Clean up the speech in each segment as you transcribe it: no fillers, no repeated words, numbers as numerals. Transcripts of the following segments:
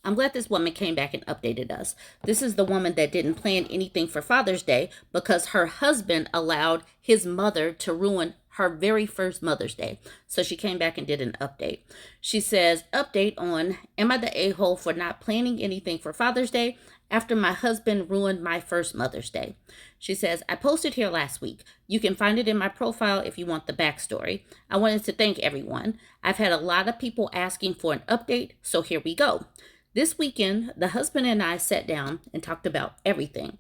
I'm glad this woman came back and updated us. This is the woman that didn't plan anything for Father's Day because her husband allowed his mother to ruin her very first Mother's Day. So she came back and did an update. She says, update on, am I the a-hole for not planning anything for Father's Day after my husband ruined my first Mother's Day? She says, I posted here last week. You can find it in my profile if you want the backstory. I wanted to thank everyone. I've had a lot of people asking for an update, so here we go. This weekend, the husband and I sat down and talked about everything.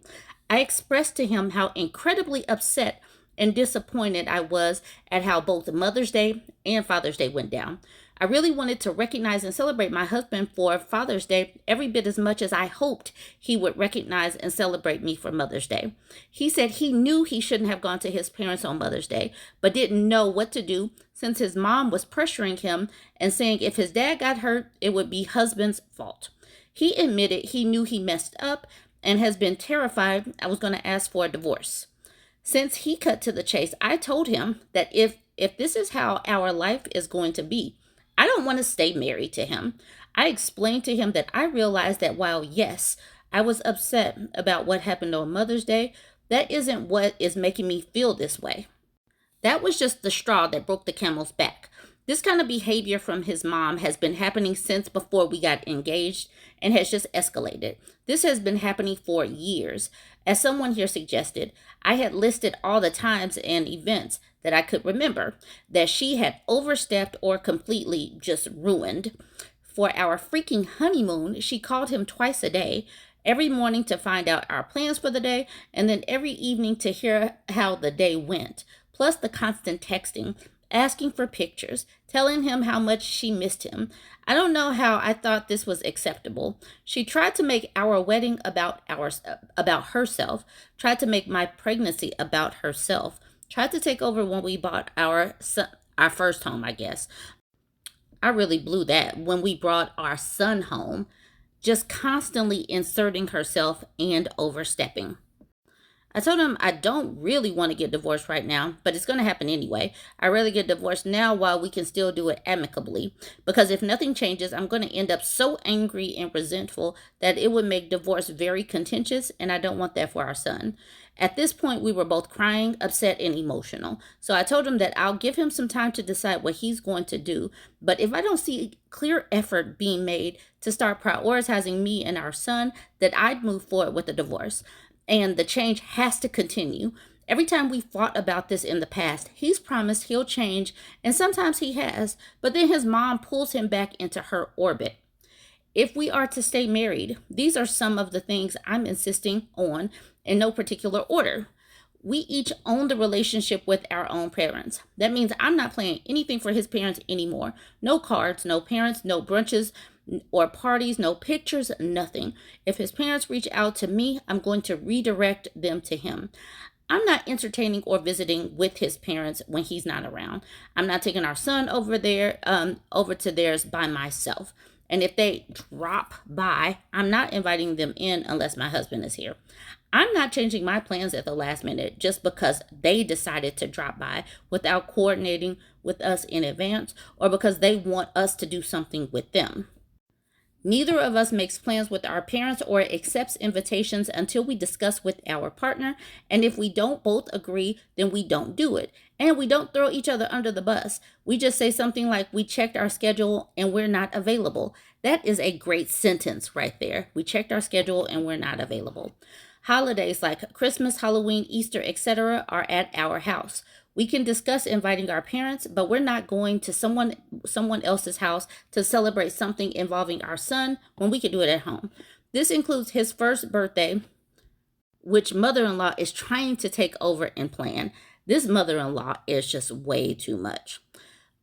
I expressed to him how incredibly upset and disappointed I was at how both Mother's Day and Father's Day went down. I really wanted to recognize and celebrate my husband for Father's Day every bit as much as I hoped he would recognize and celebrate me for Mother's Day. He said he knew he shouldn't have gone to his parents on Mother's Day, but didn't know what to do since his mom was pressuring him and saying if his dad got hurt, it would be husband's fault. He admitted he knew he messed up and has been terrified I was going to ask for a divorce. Since he cut to the chase, I told him that if this is how our life is going to be, I don't want to stay married to him. I explained to him that I realized that while, yes, I was upset about what happened on Mother's Day, that isn't what is making me feel this way. That was just the straw that broke the camel's back. This kind of behavior from his mom has been happening since before we got engaged and has just escalated. This has been happening for years. As someone here suggested, I had listed all the times and events that I could remember that she had overstepped or completely just ruined. For our freaking honeymoon, she called him twice a day, every morning to find out our plans for the day, and then every evening to hear how the day went, plus the constant texting, asking for pictures, telling him how much she missed him. I don't know how I thought this was acceptable. She tried to make our wedding about herself, tried to make my pregnancy about herself, tried to take over when we bought our first home, I guess. I really blew that when we brought our son home, just constantly inserting herself and overstepping. I told him I don't really want to get divorced right now, but it's going to happen anyway. I'd rather get divorced now while we can still do it amicably, because if nothing changes, I'm going to end up so angry and resentful that it would make divorce very contentious, and I don't want that for our son. At this point, we were both crying, upset, and emotional. So I told him that I'll give him some time to decide what he's going to do, but if I don't see clear effort being made to start prioritizing me and our son, that I'd move forward with the divorce. And the change has to continue. Every time we fought about this in the past, he's promised he'll change, and sometimes he has, but then his mom pulls him back into her orbit. If we are to stay married, these are some of the things I'm insisting on in no particular order. We each own the relationship with our own parents. That means I'm not planning anything for his parents anymore. No cards, no parents, no brunches or parties, no pictures, nothing. If his parents reach out to me, I'm going to redirect them to him. I'm not entertaining or visiting with his parents when he's not around. I'm not taking our son over to theirs by myself. And if they drop by, I'm not inviting them in unless my husband is here. I'm not changing my plans at the last minute just because they decided to drop by without coordinating with us in advance, or because they want us to do something with them. Neither of us makes plans with our parents or accepts invitations until we discuss with our partner. And if we don't both agree, then we don't do it. And we don't throw each other under the bus. We just say something like, we checked our schedule and we're not available. That is a great sentence right there. We checked our schedule and we're not available. Holidays like Christmas, Halloween, Easter, etc. are at our house. We can discuss inviting our parents, but we're not going to someone else's house to celebrate something involving our son when we can do it at home. This includes his first birthday, which mother-in-law is trying to take over and plan. This mother-in-law is just way too much.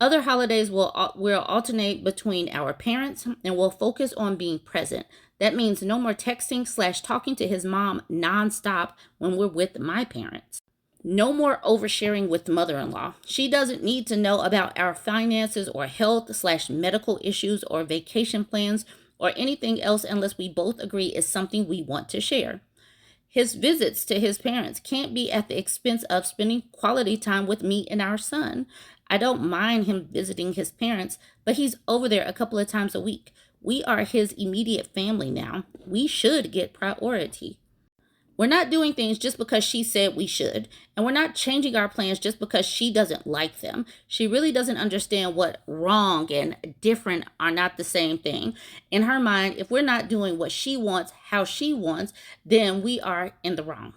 Other holidays will alternate between our parents and will focus on being present. That means no more texting/talking to his mom nonstop when we're with my parents. No more oversharing with mother-in-law. She doesn't need to know about our finances or health/medical issues or vacation plans or anything else unless we both agree is something we want to share. His visits to his parents can't be at the expense of spending quality time with me and our son. I don't mind him visiting his parents, but he's over there a couple of times a week. We are his immediate family now. We should get priority. We're not doing things just because she said we should, and we're not changing our plans just because she doesn't like them. She really doesn't understand what wrong and different are not the same thing. In her mind, if we're not doing what she wants, how she wants, then we are in the wrong.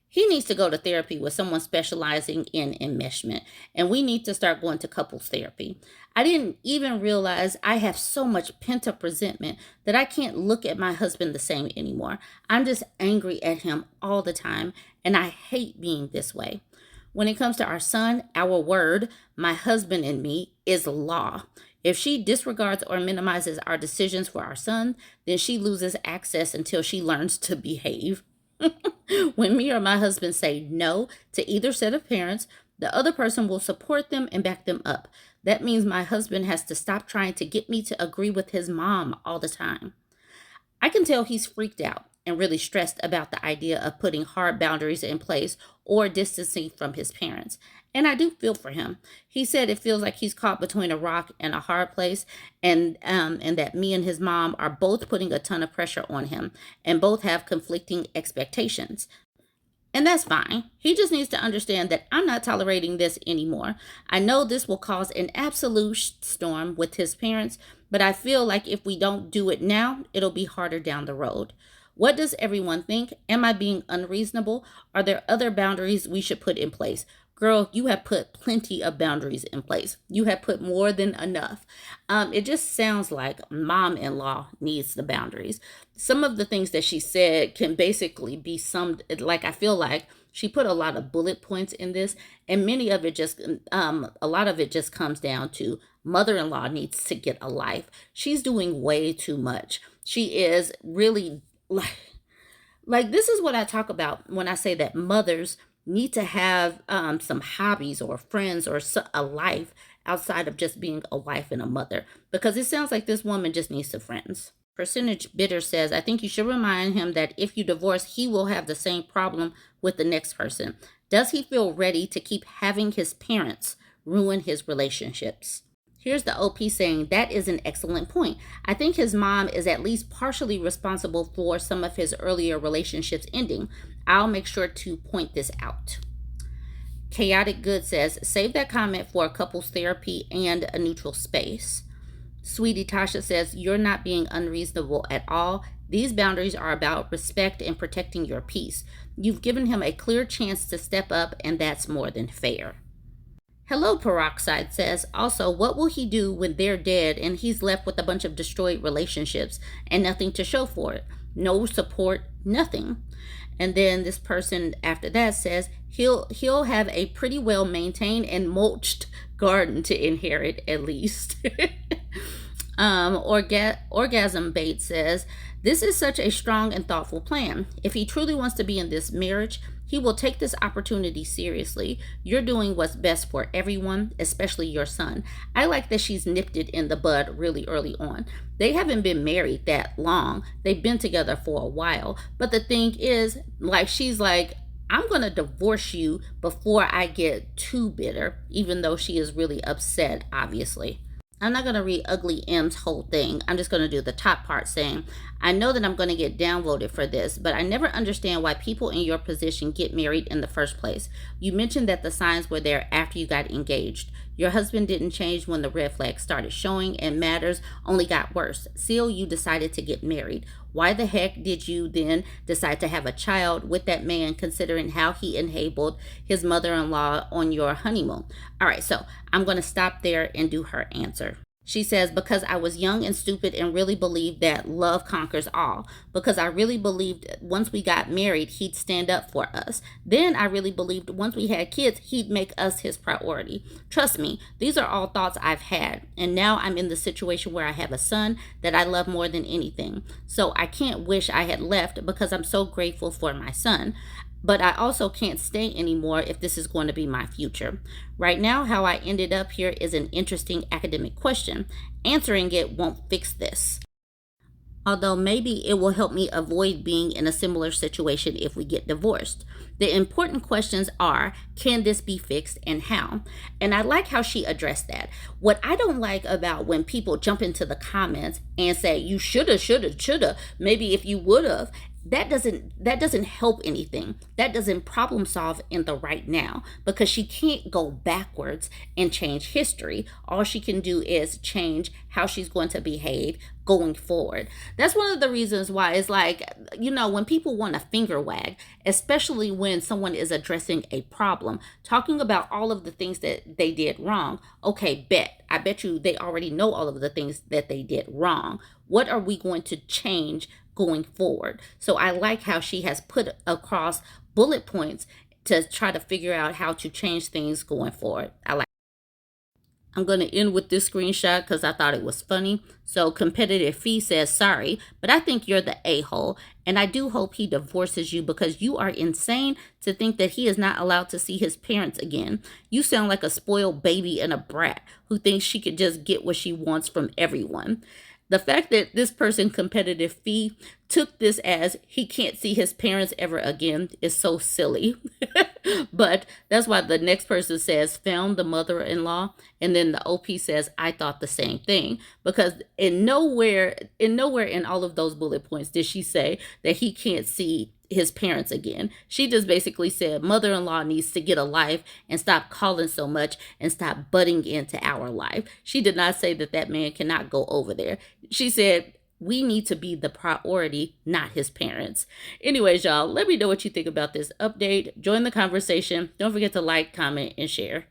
He needs to go to therapy with someone specializing in enmeshment, and we need to start going to couples therapy. I didn't even realize I have so much pent up resentment that I can't look at my husband the same anymore. I'm just angry at him all the time, and I hate being this way. When it comes to our son, our word, my husband and me, is law. If she disregards or minimizes our decisions for our son, then she loses access until she learns to behave. When me or my husband say no to either set of parents, the other person will support them and back them up. That means my husband has to stop trying to get me to agree with his mom all the time. I can tell he's freaked out and really stressed about the idea of putting hard boundaries in place or distancing from his parents. And I do feel for him. He said it feels like he's caught between a rock and a hard place, and that me and his mom are both putting a ton of pressure on him, and both have conflicting expectations. And that's fine. He just needs to understand that I'm not tolerating this anymore. I know this will cause an absolute storm with his parents, but I feel like if we don't do it now, it'll be harder down the road. What does everyone think? Am I being unreasonable? Are there other boundaries we should put in place? Girl, you have put plenty of boundaries in place. You have put more than enough. It just sounds like mom-in-law needs the boundaries. Some of the things that she said can basically be summed, like I feel like she put a lot of bullet points in this, and many of it just, a lot of it just comes down to mother-in-law needs to get a life. She's doing way too much. She is really like this is what I talk about when I say that mothers need to have some hobbies or friends or a life outside of just being a wife and a mother, because it sounds like this woman just needs some friends. Percentage Bitter says, I think you should remind him that if you divorce, he will have the same problem with the next person. Does he feel ready to keep having his parents ruin his relationships? Here's the OP saying, that is an excellent point. I think his mom is at least partially responsible for some of his earlier relationships ending. I'll make sure to point this out. Chaotic Good says, save that comment for couples therapy and a neutral space. Sweetie Tasha says, you're not being unreasonable at all. These boundaries are about respect and protecting your peace. You've given him a clear chance to step up, and that's more than fair. Hello Peroxide says, also, what will he do when they're dead and he's left with a bunch of destroyed relationships and nothing to show for it? No support, nothing. And then this person after that says, he'll have a pretty well maintained and mulched garden to inherit at least. Orgasm Bait says, this is such a strong and thoughtful plan. If he truly wants to be in this marriage, he will take this opportunity seriously. You're doing what's best for everyone, especially your son. I like that she's nipped it in the bud really early on. They haven't been married that long. They've been together for a while. But the thing is, like, she's like, I'm going to divorce you before I get too bitter, even though she is really upset, obviously. I'm not going to read Ugly M's whole thing. I'm just going to do the top part saying, I know that I'm going to get downvoted for this, but I never understand why people in your position get married in the first place. You mentioned that the signs were there after you got engaged. Your husband didn't change when the red flags started showing, and matters only got worse. Still, you decided to get married. Why the heck did you then decide to have a child with that man, considering how he enabled his mother-in-law on your honeymoon? All right, so I'm going to stop there and do her answer. She says, because I was young and stupid and really believed that love conquers all. Because I really believed once we got married, he'd stand up for us. Then I really believed once we had kids, he'd make us his priority. Trust me, these are all thoughts I've had. And now I'm in the situation where I have a son that I love more than anything. So I can't wish I had left because I'm so grateful for my son. But I also can't stay anymore if this is going to be my future. Right now, how I ended up here is an interesting academic question. Answering it won't fix this. although maybe it will help me avoid being in a similar situation if we get divorced. The important questions are, can this be fixed and how? And I like how she addressed that. What I don't like about when people jump into the comments and say, you shoulda, maybe if you would have, that doesn't help anything. That doesn't problem solve in the right now, because she can't go backwards and change history. All she can do is change how she's going to behave going forward. That's one of the reasons why it's like, when people want to finger wag, especially when someone is addressing a problem, talking about all of the things that they did wrong. Okay, I bet you they already know all of the things that they did wrong. What are we going to change going forward? So I like how she has put across bullet points to try to figure out how to change things going forward. I'm going to end with this screenshot because I thought it was funny. So Competitive Fee says, sorry, but I think you're the a-hole, and I do hope he divorces you because you are insane to think that he is not allowed to see his parents again. You sound like a spoiled baby and a brat who thinks she could just get what she wants from everyone. The fact that this person, Competitive Fee, took this as he can't see his parents ever again is so silly. But that's why the next person says, found the mother-in-law. And then the OP says, I thought the same thing. Because in nowhere in all of those bullet points did she say that he can't see his parents again. She just basically said mother-in-law needs to get a life and stop calling so much and stop butting into our life. She did not say that that man cannot go over there. She said we need to be the priority, not his parents. Anyways, y'all, let me know what you think about this update. Join the conversation. Don't forget to like, comment, and share.